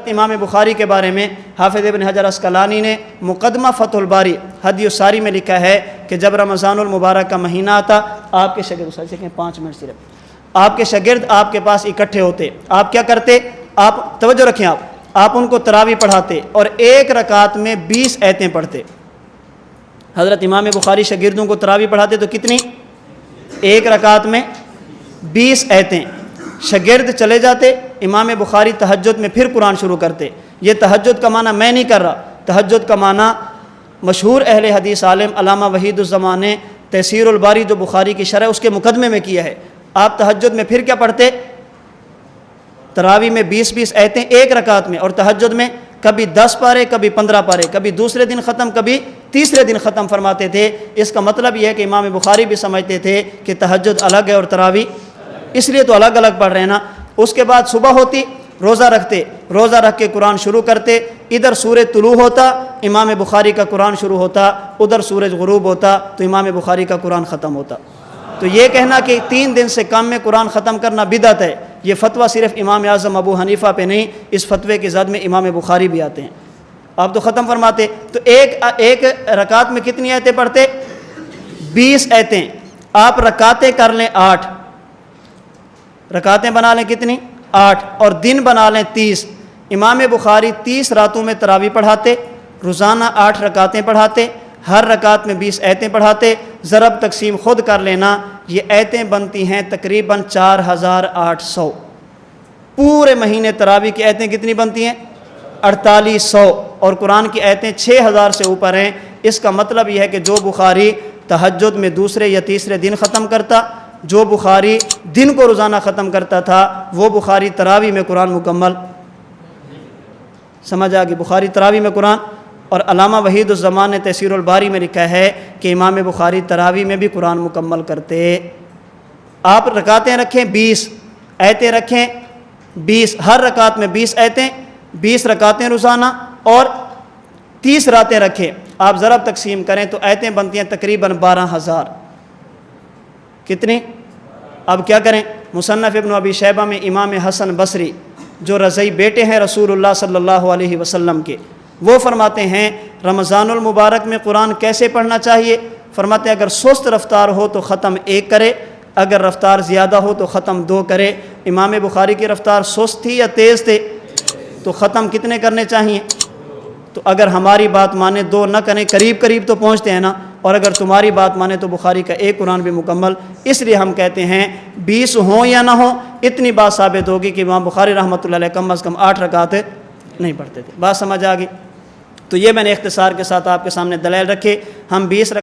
امام بخاری کے بارے میں حافظ ابن حجر عسقلانی نے مقدمہ فتح الباری ہدی الساری میں لکھا ہے کہ جب رمضان المبارک کا مہینہ آتا آپ کے شاگرد 5 منٹ صرف آپ کے شاگرد آپ کے پاس اکٹھے ہوتے، آپ کیا کرتے؟ آپ توجہ رکھیں، آپ ان کو تراویح پڑھاتے اور ایک رکعت میں 20 آیتیں پڑھتے۔ حضرت امام بخاری شاگردوں کو تراویح پڑھاتے تو کتنی؟ ایک رکعت میں 20 آیتیں۔ شاگرد چلے جاتے، امام بخاری تہجد میں پھر قرآن شروع کرتے۔ یہ تہجد کا معنی میں نہیں کر رہا، تہجد کا معنی مشہور اہل حدیث عالم علامہ وحید الزمان نے تفسیر الباری جو بخاری کی شرح اس کے مقدمے میں کیا ہے۔ آپ تہجد میں پھر کیا پڑھتے؟ تراویح میں 20 آیتیں ایک رکعت میں، اور تہجد میں کبھی 10 پارے، کبھی 15 پارے، کبھی دوسرے دن ختم، کبھی تیسرے دن ختم فرماتے تھے۔ اس کا مطلب یہ ہے کہ امام بخاری بھی سمجھتے تھے کہ تہجد الگ ہے اور تراویح اس لیے تو الگ الگ پڑھ رہے ہیں نا۔ اس کے بعد صبح ہوتی، روزہ رکھتے، روزہ رکھ کے قرآن شروع کرتے۔ ادھر سورج طلوع ہوتا، امام بخاری کا قرآن شروع ہوتا، ادھر سورج غروب ہوتا تو امام بخاری کا قرآن ختم ہوتا۔ تو یہ کہنا کہ 3 دن سے کم میں قرآن ختم کرنا بدعت ہے، یہ فتویٰ صرف امام اعظم ابو حنیفہ پہ نہیں، اس فتوے کی زد میں امام بخاری بھی آتے ہیں۔ آپ تو ختم فرماتے تو ایک رکعت میں کتنی آیتیں پڑھتے؟ 20 آیتیں۔ آپ رکعتیں کر لیں 8، رکعتیں بنا لیں کتنی؟ 8، اور دن بنا لیں 30۔ امام بخاری 30 راتوں میں تراویح پڑھاتے، روزانہ 8 رکعتیں پڑھاتے، ہر رکعت میں 20 آیتیں پڑھاتے۔ ضرب تقسیم خود کر لینا، یہ آیتیں بنتی ہیں تقریباً 4800۔ پورے مہینے تراویح کی آیتیں کتنی بنتی ہیں؟ 4800، اور قرآن کی آیتیں 6000 سے اوپر ہیں۔ اس کا مطلب یہ ہے کہ جو بخاری تہجد میں دوسرے یا تیسرے دن ختم کرتا، جو بخاری دن کو روزانہ ختم کرتا تھا، وہ بخاری تراویح میں قرآن مکمل سمجھ آ گئی۔ بخاری تراویح میں قرآن، اور علامہ وحید الزمان نے تفسیر الباری میں لکھا ہے کہ امام بخاری تراویح میں بھی قرآن مکمل کرتے۔ آپ رکعتیں رکھیں 20 آیتیں رکھیں 20، ہر رکعت میں 20 آیتیں، 20 رکعتیں روزانہ، اور 30 راتیں رکھیں۔ آپ ضرب تقسیم کریں تو آیتیں بنتی ہیں تقریباً 12000۔ کتنی؟ اب کیا کریں؟ مصنف ابن ابی شیبہ میں امام حسن بصری جو رضعی بیٹے ہیں رسول اللہ صلی اللہ علیہ وسلم کے، وہ فرماتے ہیں رمضان المبارک میں قرآن کیسے پڑھنا چاہیے؟ فرماتے ہیں اگر سست رفتار ہو تو ختم 1 کرے، اگر رفتار زیادہ ہو تو ختم 2 کرے۔ امام بخاری کی رفتار سست تھی یا تیز تھے؟ تو ختم کتنے کرنے چاہیے؟ تو اگر ہماری بات مانے 2 نہ کریں، قریب تو پہنچتے ہیں نا، اور اگر تمہاری بات مانے تو بخاری کا ایک قرآن بھی مکمل۔ اس لیے ہم کہتے ہیں 20 ہوں یا نہ ہوں، اتنی بات ثابت ہوگی کہ امام بخاری رحمۃ اللہ علیہ کم از کم 8 رکعت نہیں پڑھتے تھے۔ بات سمجھ آ گئی؟ تو یہ میں نے اختصار کے ساتھ آپ کے سامنے دلائل رکھے۔ ہم 20